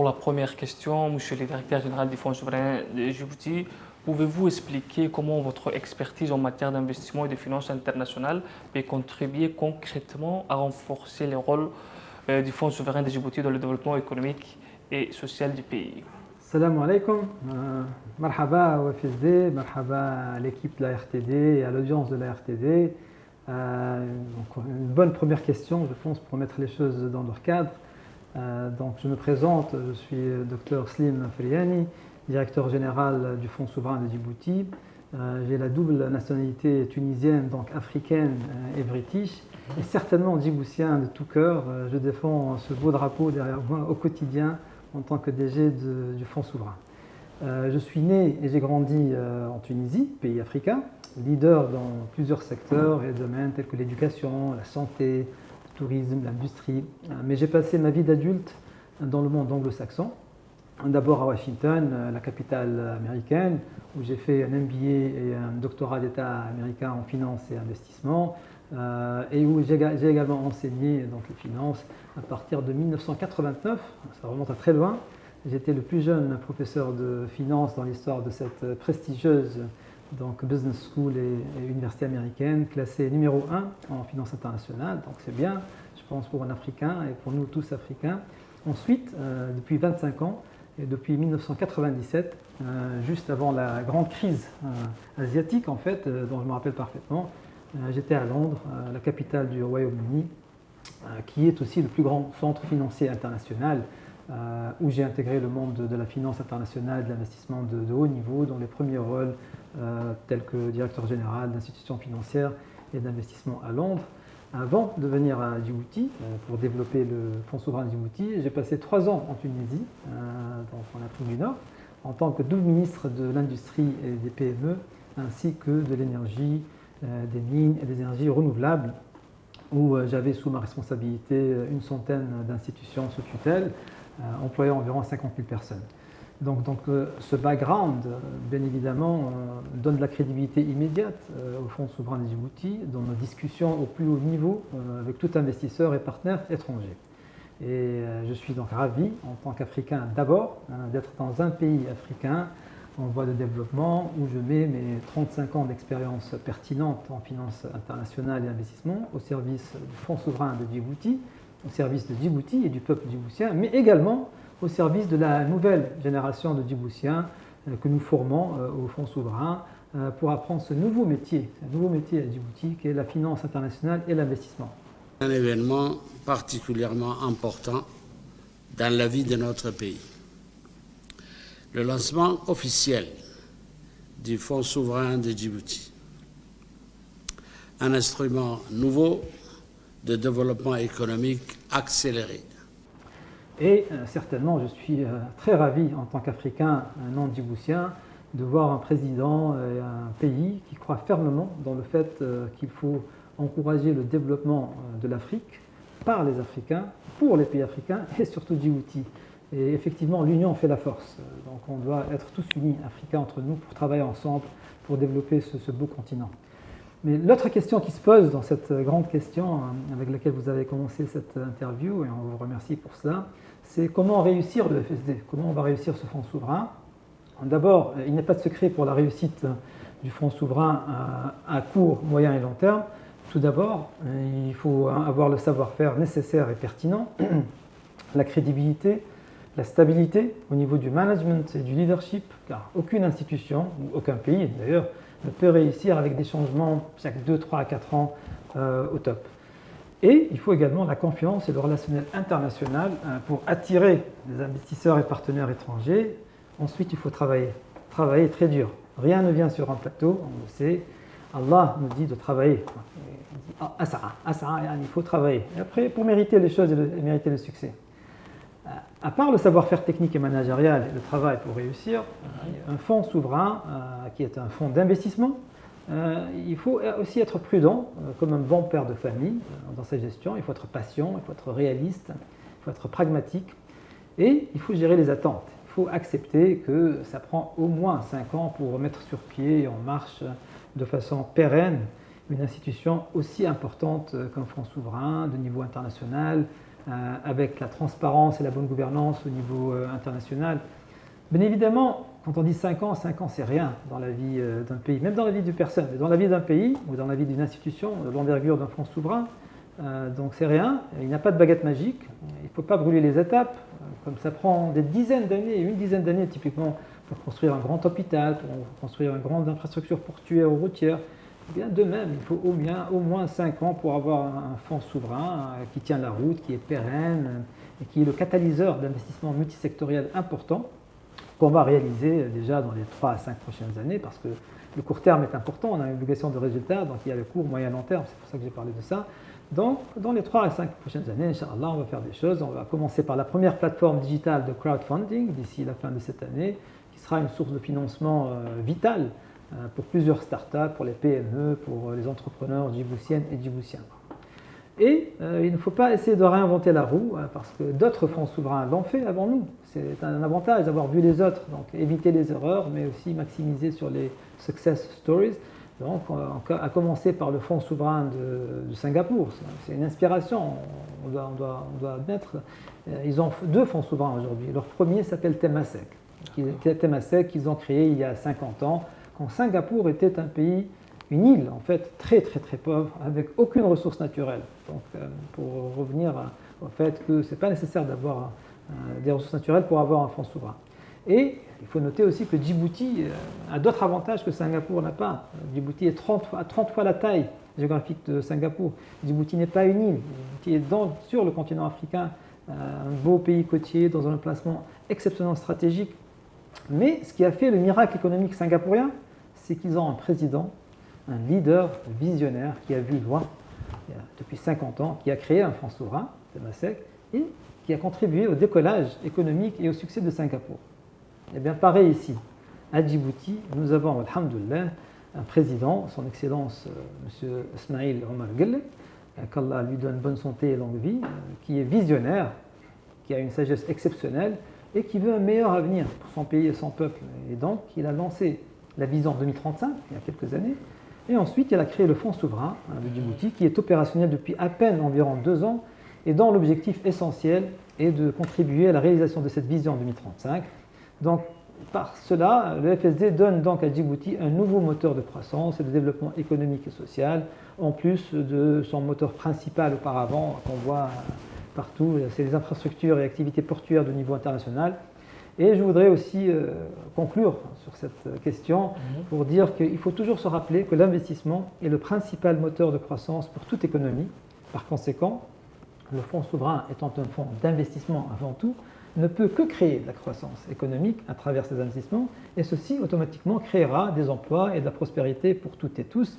pour la première question, Monsieur le directeur général du Fonds souverain de Djibouti, pouvez-vous expliquer comment votre expertise en matière d'investissement et de finances internationales peut contribuer concrètement à renforcer le rôle du Fonds souverain de Djibouti dans le développement économique et social du pays? Salam alaikum, marhaba à OFSD, marhaba à l'équipe de la RTD et à l'audience de la RTD. Donc une bonne première question, je pense, pour mettre les choses dans leur cadre. Donc je me présente, je suis Dr Slim Friani, directeur général du Fonds souverain de Djibouti. J'ai la double nationalité tunisienne, donc africaine et british, et certainement djiboutien de tout cœur. Je défends ce beau drapeau derrière moi au quotidien en tant que DG du Fonds souverain. Je suis né et j'ai grandi en Tunisie, pays africain, leader dans plusieurs secteurs et domaines tels que l'éducation, la santé, le tourisme, l'industrie. Mais j'ai passé ma vie d'adulte dans le monde anglo-saxon. D'abord à Washington, la capitale américaine, où j'ai fait un MBA et un doctorat d'État américain en finance et investissement, et où j'ai également enseigné donc, les finances à partir de 1989, ça remonte à très loin. J'étais le plus jeune professeur de finance dans l'histoire de cette prestigieuse donc, business school et université américaine, classée numéro 1 en finance internationale, donc c'est bien, je pense, pour un Africain et pour nous tous Africains. Ensuite, depuis 25 ans, et depuis 1997, juste avant la grande crise asiatique, en fait, dont je me rappelle parfaitement, j'étais à Londres, la capitale du Royaume-Uni, qui est aussi le plus grand centre financier international, où j'ai intégré le monde de la finance internationale, de l'investissement de haut niveau, dans les premiers rôles tels que directeur général d'institutions financières et d'investissement à Londres. Avant de venir à Djibouti pour développer le Fonds souverain de Djibouti, j'ai passé 3 ans en Tunisie, en Afrique du Nord, en tant que double ministre de l'Industrie et des PME, ainsi que de l'énergie, des mines et des énergies renouvelables, où j'avais sous ma responsabilité une centaine d'institutions sous tutelle, employant environ 50 000 personnes. Donc ce background, bien évidemment, donne de la crédibilité immédiate au Fonds souverain de Djibouti dans nos discussions au plus haut niveau avec tout investisseur et partenaire étranger. Et je suis donc ravi, en tant qu'Africain d'abord, d'être dans un pays africain en voie de développement où je mets mes 35 ans d'expérience pertinente en finance internationale et investissement au service du Fonds souverain de Djibouti, au service de Djibouti et du peuple djiboutien, mais également au service de la nouvelle génération de Djiboutiens que nous formons au Fonds souverain pour apprendre ce nouveau métier à Djibouti qui est la finance internationale et l'investissement. Un événement particulièrement important dans la vie de notre pays. Le lancement officiel du Fonds souverain de Djibouti, un instrument nouveau de développement économique accéléré. Et certainement, je suis très ravi en tant qu'Africain non djiboutien de voir un président et un pays qui croit fermement dans le fait qu'il faut encourager le développement de l'Afrique par les Africains, pour les pays africains et surtout Djibouti. Et effectivement, l'union fait la force. Donc on doit être tous unis, Africains entre nous, pour travailler ensemble, pour développer ce beau continent. Mais l'autre question qui se pose dans cette grande question avec laquelle vous avez commencé cette interview, et on vous remercie pour cela, c'est comment réussir le FSD, comment on va réussir ce fonds souverain. D'abord, il n'y a pas de secret pour la réussite du fonds souverain à court, moyen et long terme. Tout d'abord, il faut avoir le savoir-faire nécessaire et pertinent, la crédibilité, la stabilité au niveau du management et du leadership, car aucune institution, ou aucun pays d'ailleurs, ne peut réussir avec des changements chaque 2, 3 à 4 ans au top. Et il faut également la confiance et le relationnel international pour attirer des investisseurs et partenaires étrangers. Ensuite, il faut travailler très dur. Rien ne vient sur un plateau, on le sait. Allah nous dit de travailler. Il faut travailler. Et après, pour mériter les choses et mériter le succès. À part le savoir-faire technique et managérial et le travail pour réussir, un fonds souverain qui est un fonds d'investissement, il faut aussi être prudent, comme un bon père de famille dans sa gestion. Il faut être patient, il faut être réaliste, il faut être pragmatique et il faut gérer les attentes. Il faut accepter que ça prend au moins 5 ans pour remettre sur pied et en marche de façon pérenne une institution aussi importante qu'un fonds souverain de niveau international, avec la transparence et la bonne gouvernance au niveau international. Bien évidemment, quand on dit 5 ans c'est rien dans la vie d'un pays, même dans la vie d'une personne, mais dans la vie d'un pays ou dans la vie d'une institution, de l'envergure d'un fonds souverain, donc c'est rien, il n'y a pas de baguette magique, il ne faut pas brûler les étapes, comme ça prend des dizaines d'années, une dizaine d'années typiquement pour construire un grand hôpital, pour construire une grande infrastructure portuaire ou routière. Eh bien de même, il faut au moins 5 ans pour avoir un fonds souverain qui tient la route, qui est pérenne et qui est le catalyseur d'investissements multisectoriels importants qu'on va réaliser déjà dans les 3 à 5 prochaines années, parce que le court terme est important, on a une obligation de résultat, donc il y a le court, moyen, long terme, c'est pour ça que j'ai parlé de ça. Donc, dans les 3 à 5 prochaines années, Inch'Allah, on va faire des choses. On va commencer par la première plateforme digitale de crowdfunding d'ici la fin de cette année, qui sera une source de financement vitale pour plusieurs startups, pour les PME, pour les entrepreneurs djiboutiennes et djiboutiens. Et il ne faut pas essayer de réinventer la roue, parce que d'autres fonds souverains l'ont fait avant nous. C'est un avantage d'avoir vu les autres, donc éviter les erreurs, mais aussi maximiser sur les success stories. Donc, à commencer par le fonds souverain de Singapour. C'est une inspiration, on doit admettre. Ils ont 2 fonds souverains aujourd'hui. Leur premier s'appelle Temasek. Temasek qu'ils ont créé il y a 50 ans, quand Singapour était un pays, une île en fait, très pauvre, avec aucune ressource naturelle. Donc, pour revenir au fait que ce n'est pas nécessaire d'avoir des ressources naturelles pour avoir un fonds souverain. Et il faut noter aussi que Djibouti a d'autres avantages que Singapour n'a pas. Djibouti est 30 fois la taille géographique de Singapour. Djibouti n'est pas une île. Djibouti est sur le continent africain, un beau pays côtier dans un emplacement exceptionnellement stratégique. Mais ce qui a fait le miracle économique singapourien, c'est qu'ils ont un président, un leader visionnaire qui a vu loin depuis 50 ans, qui a créé un fonds souverain, Temasek, et qui a contribué au décollage économique et au succès de Singapour. Eh bien, pareil ici, à Djibouti, nous avons, alhamdoulilah, un président, son Excellence M. Ismail Omar Guelleh, qu'Allah lui donne bonne santé et longue vie, qui est visionnaire, qui a une sagesse exceptionnelle et qui veut un meilleur avenir pour son pays et son peuple. Et donc, il a lancé la vision 2035, il y a quelques années, et ensuite, il a créé le fonds souverain de Djibouti, qui est opérationnel depuis à peine environ 2 ans, et dont l'objectif essentiel est de contribuer à la réalisation de cette vision 2035. Donc, par cela, le FSD donne donc à Djibouti un nouveau moteur de croissance et de développement économique et social, en plus de son moteur principal auparavant, qu'on voit partout, c'est les infrastructures et activités portuaires de niveau international. Et je voudrais aussi conclure sur cette question pour dire qu'il faut toujours se rappeler que l'investissement est le principal moteur de croissance pour toute économie. Par conséquent, le fonds souverain étant un fonds d'investissement avant tout, ne peut que créer de la croissance économique à travers ces investissements, et ceci automatiquement créera des emplois et de la prospérité pour toutes et tous.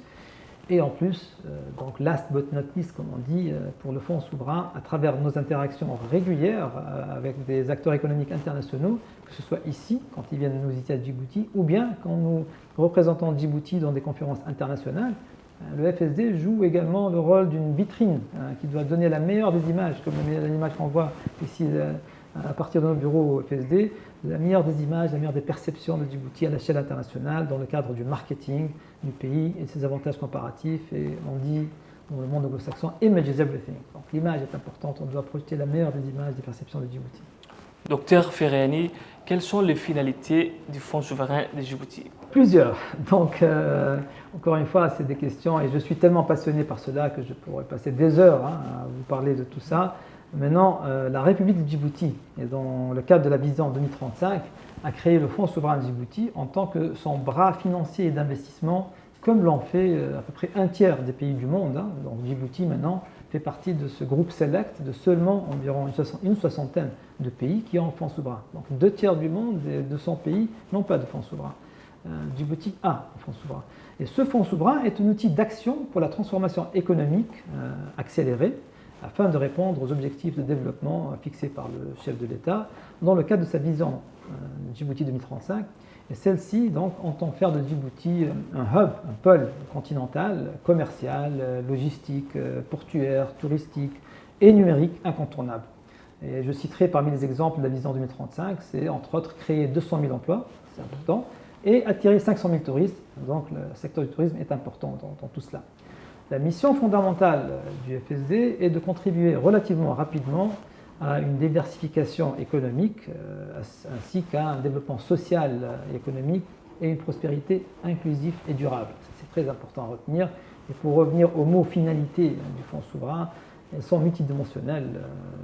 Et en plus, donc last but not least, comme on dit, pour le fonds souverain, à travers nos interactions régulières avec des acteurs économiques internationaux, que ce soit ici, quand ils viennent nous visiter à Djibouti, ou bien quand nous représentons Djibouti dans des conférences internationales, le FSD joue également le rôle d'une vitrine qui doit donner la meilleure des images, comme l'image qu'on voit ici à partir de nos bureaux au FSD, la meilleure des images, la meilleure des perceptions de Djibouti à l'échelle internationale dans le cadre du marketing du pays et de ses avantages comparatifs. Et on dit dans le monde anglo-saxon, image is everything. Donc l'image est importante, on doit projeter la meilleure des images, des perceptions de Djibouti. Docteur Ferrani, quelles sont les finalités du Fonds souverain de Djibouti? Plusieurs. Donc, encore une fois, c'est des questions, et je suis tellement passionné par cela que je pourrais passer des heures à vous parler de tout ça. Maintenant, la République de Djibouti, et dans le cadre de la vision 2035, a créé le Fonds souverain de Djibouti en tant que son bras financier et d'investissement, comme l'ont fait à peu près un tiers des pays du monde. Donc Djibouti, maintenant, fait partie de ce groupe select de seulement environ une soixantaine de pays qui ont un fonds souverain. Donc 2 tiers du monde et 200 pays n'ont pas de fonds souverain. Djibouti a un fonds souverain. Et ce fonds souverain est un outil d'action pour la transformation économique accélérée, afin de répondre aux objectifs de développement fixés par le chef de l'État dans le cadre de sa vision Djibouti 2035. Et celle-ci donc entend faire de Djibouti un hub, un pôle continental, commercial, logistique, portuaire, touristique et numérique incontournable. Et je citerai parmi les exemples de la vision 2035, c'est entre autres créer 200 000 emplois, c'est important, et attirer 500 000 touristes. Donc le secteur du tourisme est important dans tout cela. La mission fondamentale du FSD est de contribuer relativement rapidement à une diversification économique ainsi qu'à un développement social et économique et une prospérité inclusive et durable. C'est très important à retenir. Et pour revenir aux mots finalité du fonds souverain, elles sont multidimensionnelles.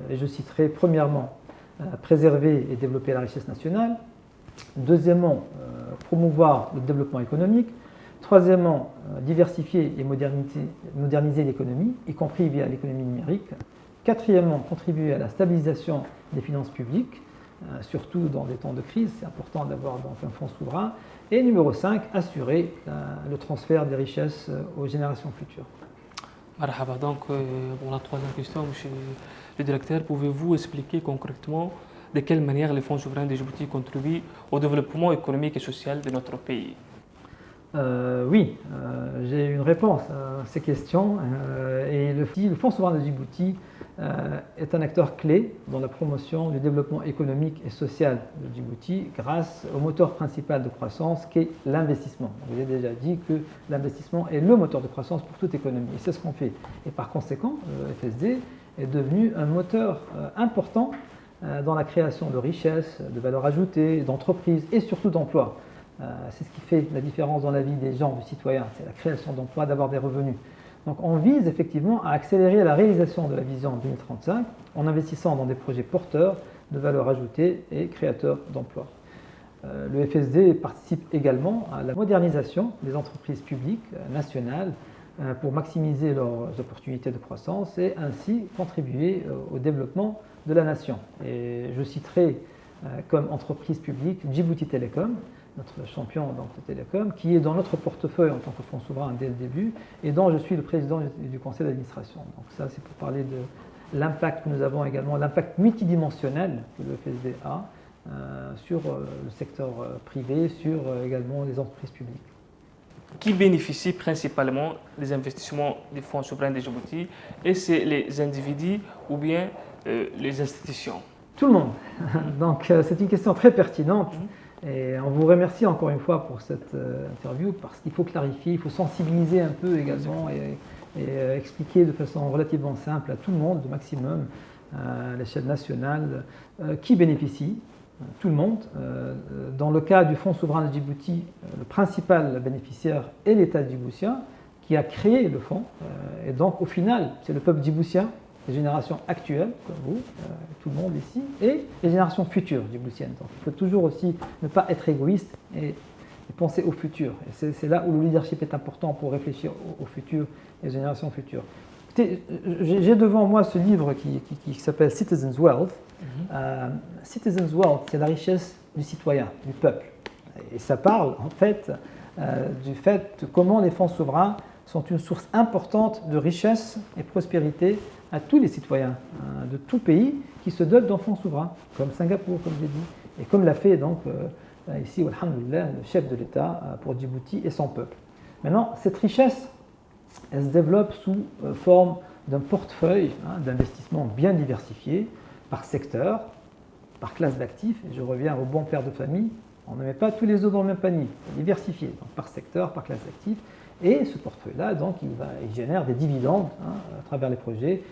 Et je citerai premièrement préserver et développer la richesse nationale. Deuxièmement, promouvoir le développement économique. Troisièmement, diversifier et moderniser l'économie, y compris via l'économie numérique. Quatrièmement, contribuer à la stabilisation des finances publiques, surtout dans des temps de crise. C'est important d'avoir donc un fonds souverain. Et numéro 5, assurer le transfert des richesses aux générations futures. Marhaba. Donc, pour la troisième question, monsieur le directeur, pouvez-vous expliquer concrètement de quelle manière les fonds souverains de Djibouti contribuent au développement économique et social de notre pays? Oui, j'ai une réponse à ces questions. Et le Fonds souverain de Djibouti est un acteur clé dans la promotion du développement économique et social de Djibouti grâce au moteur principal de croissance qu'est l'investissement. Je vous ai déjà dit que l'investissement est le moteur de croissance pour toute économie et c'est ce qu'on fait. Et par conséquent, le FSD est devenu un moteur important dans la création de richesses, de valeur ajoutée, d'entreprises et surtout d'emplois. C'est ce qui fait la différence dans la vie des gens, des citoyens, c'est la création d'emplois, d'avoir des revenus. Donc on vise effectivement à accélérer la réalisation de la vision 2035 en investissant dans des projets porteurs de valeur ajoutée et créateurs d'emplois. Le FSD participe également à la modernisation des entreprises publiques nationales pour maximiser leurs opportunités de croissance et ainsi contribuer au développement de la nation. Et je citerai comme entreprise publique Djibouti Telecom, notre champion de télécom, qui est dans notre portefeuille en tant que fonds souverain dès le début et dont je suis le président du conseil d'administration. Donc ça, c'est pour parler de l'impact que nous avons également, l'impact multidimensionnel que le FSD a sur le secteur privé, sur également les entreprises publiques. Qui bénéficie principalement des investissements des fonds souverains de Djibouti? Et c'est les individus ou bien les institutions? Tout le monde. Donc c'est une question très pertinente. Et on vous remercie encore une fois pour cette interview parce qu'il faut clarifier, il faut sensibiliser un peu également et expliquer de façon relativement simple à tout le monde, au maximum, à l'échelle nationale, qui bénéficie. Tout le monde. Dans le cas du Fonds souverain de Djibouti, le principal bénéficiaire est l'État djiboutien qui a créé le fonds. Et donc au final, c'est le peuple djiboutien, les générations actuelles, comme vous, tout le monde ici, et les générations futures djiboutiennes. Donc il faut toujours aussi ne pas être égoïste et penser au futur. Et c'est là où le leadership est important pour réfléchir au futur et aux générations futures. Écoutez, j'ai devant moi ce livre qui s'appelle Citizens' Wealth. Citizens' Wealth, c'est la richesse du citoyen, du peuple. Et ça parle en fait du fait de comment les fonds souverains sont une source importante de richesse et prospérité à tous les citoyens de tout pays qui se dotent d'un fonds souverain, comme Singapour, comme j'ai dit, et comme l'a fait donc ici, alhamdoulilah, le chef de l'État pour Djibouti et son peuple. Maintenant, cette richesse, elle se développe sous forme d'un portefeuille d'investissement bien diversifié par secteur, par classe d'actifs, et je reviens au bon père de famille, on ne met pas tous les œufs dans le même panier, c'est diversifié, donc par secteur, par classe d'actifs, et ce portefeuille-là, donc, il génère des dividendes à travers les projets,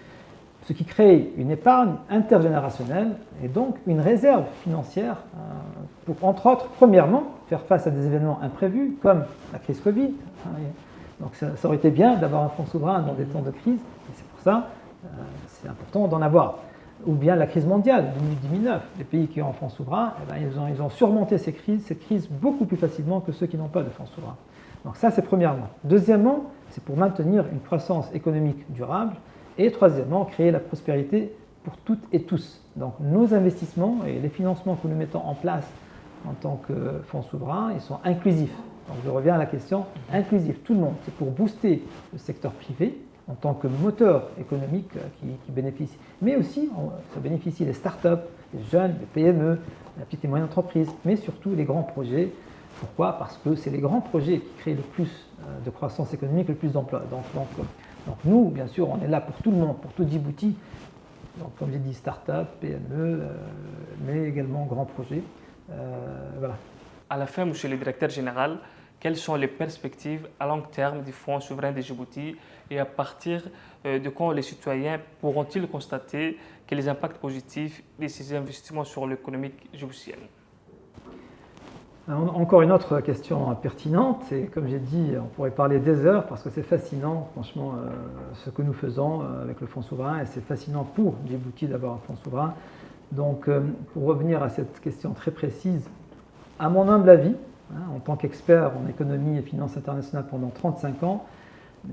ce qui crée une épargne intergénérationnelle et donc une réserve financière pour, entre autres, premièrement, faire face à des événements imprévus comme la crise Covid. Donc ça aurait été bien d'avoir un fonds souverain dans des temps de crise, et c'est pour ça c'est important d'en avoir. Ou bien la crise mondiale de 2009. Les pays qui ont un fonds souverain, ils ont surmonté cette crise beaucoup plus facilement que ceux qui n'ont pas de fonds souverain. Donc ça, c'est premièrement. Deuxièmement, c'est pour maintenir une croissance économique durable. Et troisièmement, créer la prospérité pour toutes et tous. Donc nos investissements et les financements que nous mettons en place en tant que fonds souverain, ils sont inclusifs. Donc je reviens à la question inclusif, tout le monde. C'est pour booster le secteur privé en tant que moteur économique qui bénéficie. Mais aussi, ça bénéficie les startups, les jeunes, les PME, les petites et moyennes entreprises, mais surtout les grands projets. Pourquoi? Parce que c'est les grands projets qui créent le plus de croissance économique, le plus d'emplois. Donc nous, bien sûr, on est là pour tout le monde, pour tout Djibouti. Donc comme j'ai dit, start-up, PME, mais également grands projets. Voilà. À la fin, monsieur le directeur général, quelles sont les perspectives à long terme du Fonds souverain de Djibouti et à partir de quand les citoyens pourront-ils constater que les impacts positifs de ces investissements sur l'économie djiboutienne? Encore une autre question pertinente, et comme j'ai dit, on pourrait parler des heures parce que c'est fascinant, franchement, ce que nous faisons avec le Fonds souverain, et c'est fascinant pour Djibouti d'avoir un Fonds souverain. Donc, pour revenir à cette question très précise, à mon humble avis, en tant qu'expert en économie et finances internationales pendant 35 ans,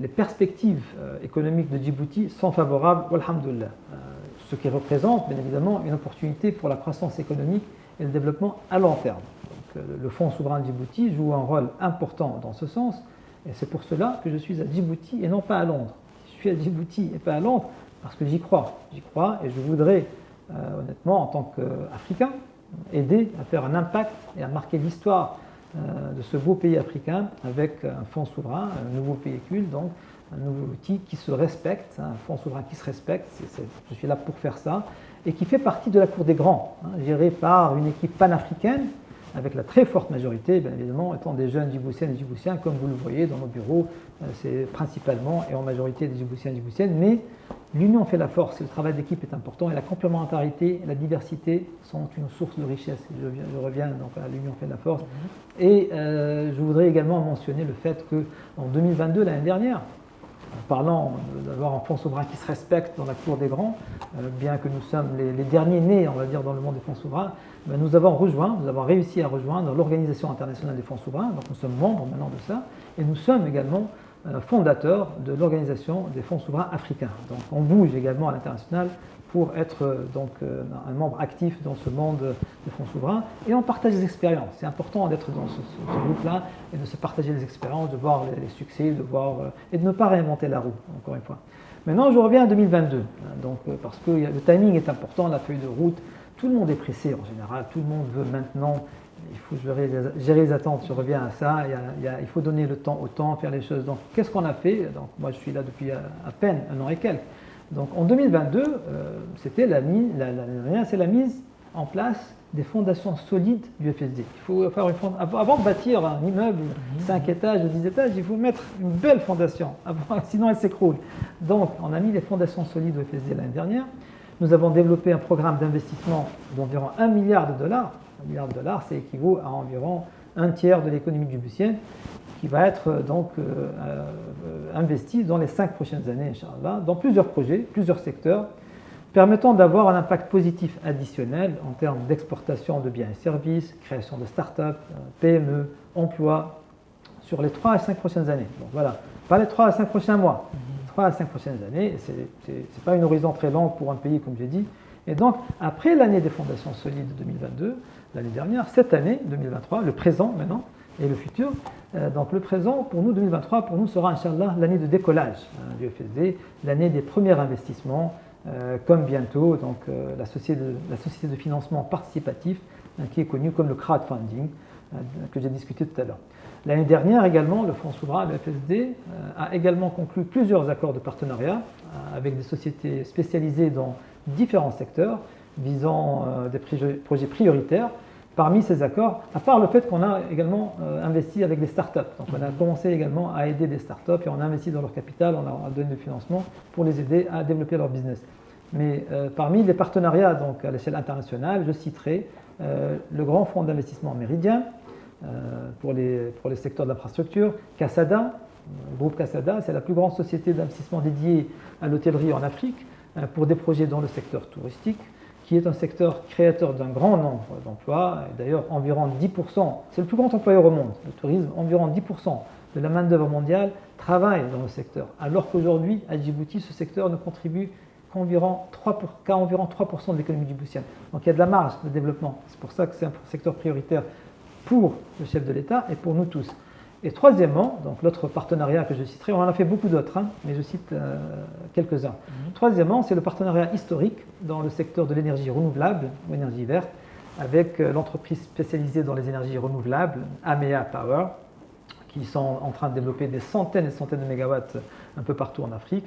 les perspectives économiques de Djibouti sont favorables, walhamdoulilah, ce qui représente bien évidemment une opportunité pour la croissance économique et le développement à long terme. Donc, le Fonds souverain de Djibouti joue un rôle important dans ce sens, et c'est pour cela que je suis à Djibouti et non pas à Londres. Je suis à Djibouti et pas à Londres parce que j'y crois et je voudrais honnêtement, en tant qu'Africain, aider à faire un impact et à marquer l'histoire de ce beau pays africain avec un fonds souverain, un nouveau véhicule, donc un nouveau outil qui se respecte, un fonds souverain qui se respecte, je suis là pour faire ça, et qui fait partie de la cour des grands, gérée par une équipe panafricaine, avec la très forte majorité, bien évidemment, étant des jeunes Djiboutiennes et Djiboutiens, comme vous le voyez dans nos bureaux, c'est principalement et en majorité des Djiboutiens et Djiboutiennes, mais l'union fait la force, le travail d'équipe est important, et la complémentarité et la diversité sont une source de richesse. Je reviens donc à l'union fait la force. Et je voudrais également mentionner le fait qu'en 2022, l'année dernière, en parlant d'avoir un fonds souverain qui se respecte dans la cour des grands, bien que nous sommes les derniers nés, on va dire, dans le monde des fonds souverains, nous avons réussi à rejoindre l'Organisation internationale des fonds souverains, donc nous sommes membres maintenant de ça, et nous sommes également fondateurs de l'Organisation des fonds souverains africains. Donc on bouge également à l'international pour être donc un membre actif dans ce monde des fonds souverains, et on partage les expériences. C'est important d'être dans ce groupe-là et de se partager les expériences, de voir les succès, et de ne pas réinventer la roue, encore une fois. Maintenant, je reviens à 2022, donc, parce que le timing est important, la feuille de route. Tout le monde est pressé en général, tout le monde veut maintenant, il faut gérer les attentes, je reviens à ça, il faut donner le temps au temps, faire les choses. Donc qu'est-ce qu'on a fait? Donc, moi je suis là depuis à peine un an et quelques. Donc en 2022, c'était la mise en place des fondations solides du FSD. Il faut faire avant de bâtir un immeuble 5 étages ou 10 étages, il faut mettre une belle fondation, sinon elle s'écroule. Donc on a mis les fondations solides du FSD l'année dernière. Nous avons développé un programme d'investissement d'environ $1 milliard. $1 milliard, c'est équivaut à environ un tiers de l'économie djiboutienne qui va être donc investi dans les 5 prochaines années, Inch'Allah, dans plusieurs projets, plusieurs secteurs, permettant d'avoir un impact positif additionnel en termes d'exportation de biens et services, création de start-up, PME, emploi, sur les 3 à 5 prochaines années. Donc voilà, pas les 3 à 5 prochains mois. 3 à 5 prochaines années, ce n'est pas une horizon très longue pour un pays, comme j'ai dit. Et donc, après l'année des fondations solides 2022, l'année dernière, cette année, 2023, le présent maintenant, et le futur, donc le présent, pour nous, 2023, pour nous sera, Inch'Allah, l'année de décollage du FSD, l'année des premiers investissements, comme bientôt donc, la société de financement participatif, qui est connue comme le crowdfunding, que j'ai discuté tout à l'heure. L'année dernière également, le Fonds souverain, le FSD, a également conclu plusieurs accords de partenariat avec des sociétés spécialisées dans différents secteurs visant des projets prioritaires. Parmi ces accords, à part le fait qu'on a également investi avec des startups. Donc on a commencé également à aider des startups et on a investi dans leur capital, on leur a donné du financement pour les aider à développer leur business. Mais parmi les partenariats donc, à l'échelle internationale, je citerai le grand fonds d'investissement Méridien, pour les secteurs de l'infrastructure, Casada, le groupe Casada, c'est la plus grande société d'investissement dédiée à l'hôtellerie en Afrique pour des projets dans le secteur touristique, qui est un secteur créateur d'un grand nombre d'emplois. D'ailleurs, environ 10%, c'est le plus grand employeur au monde, le tourisme, environ 10% de la main-d'œuvre mondiale travaille dans le secteur, alors qu'aujourd'hui, à Djibouti, ce secteur ne contribue qu'environ 3% de l'économie djiboutienne. Donc il y a de la marge de développement. C'est pour ça que c'est un secteur prioritaire pour le chef de l'État et pour nous tous. Et troisièmement, donc l'autre partenariat que je citerai, on en a fait beaucoup d'autres, mais je cite quelques-uns. Troisièmement, c'est le partenariat historique dans le secteur de l'énergie renouvelable ou énergie verte avec l'entreprise spécialisée dans les énergies renouvelables, Amea Power, qui sont en train de développer des centaines et centaines de mégawatts un peu partout en Afrique.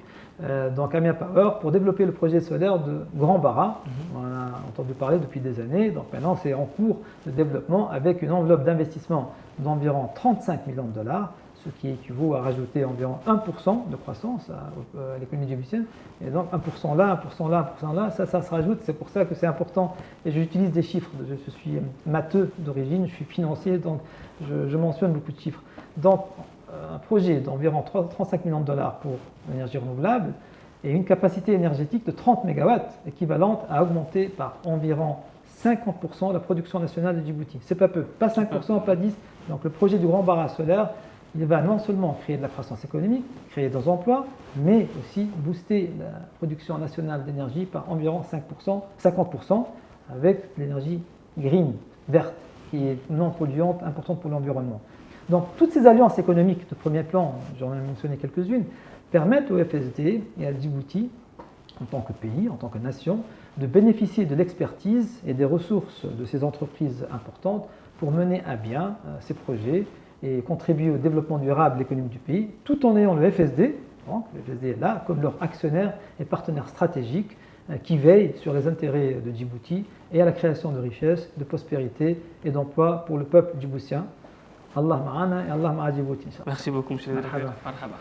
Donc Amia Power, pour développer le projet solaire de Grand Bara, on en a entendu parler depuis des années, donc maintenant c'est en cours de développement avec une enveloppe d'investissement d'environ 35 millions de dollars, ce qui équivaut à rajouter environ 1% de croissance à l'économie djiboutienne. Et donc 1% là, 1% là, 1% là, ça se rajoute, c'est pour ça que c'est important. Et j'utilise des chiffres, je suis matheux d'origine, je suis financier, donc je mentionne beaucoup de chiffres. Donc un projet d'environ 35 millions de dollars pour l'énergie renouvelable et une capacité énergétique de 30 MW, équivalente à augmenter par environ 50% la production nationale de Djibouti. C'est pas peu, pas 5%, pas 10%. Donc le projet du Grand Bara solaire, il va non seulement créer de la croissance économique, créer des emplois, mais aussi booster la production nationale d'énergie par environ 50% avec l'énergie green, verte, qui est non polluante, importante pour l'environnement. Donc toutes ces alliances économiques de premier plan, j'en ai mentionné quelques-unes, permettent au FSD et à Djibouti, en tant que pays, en tant que nation, de bénéficier de l'expertise et des ressources de ces entreprises importantes pour mener à bien ces projets et contribuer au développement durable de l'économie du pays, tout en ayant le FSD, donc le FSD est là, comme leur actionnaire et partenaire stratégique qui veille sur les intérêts de Djibouti et à la création de richesses, de prospérité et d'emplois pour le peuple djiboutien. Allah ma'ana et Allah ma'a Djibouti. Merci beaucoup, M. Marhaba. Marhaba.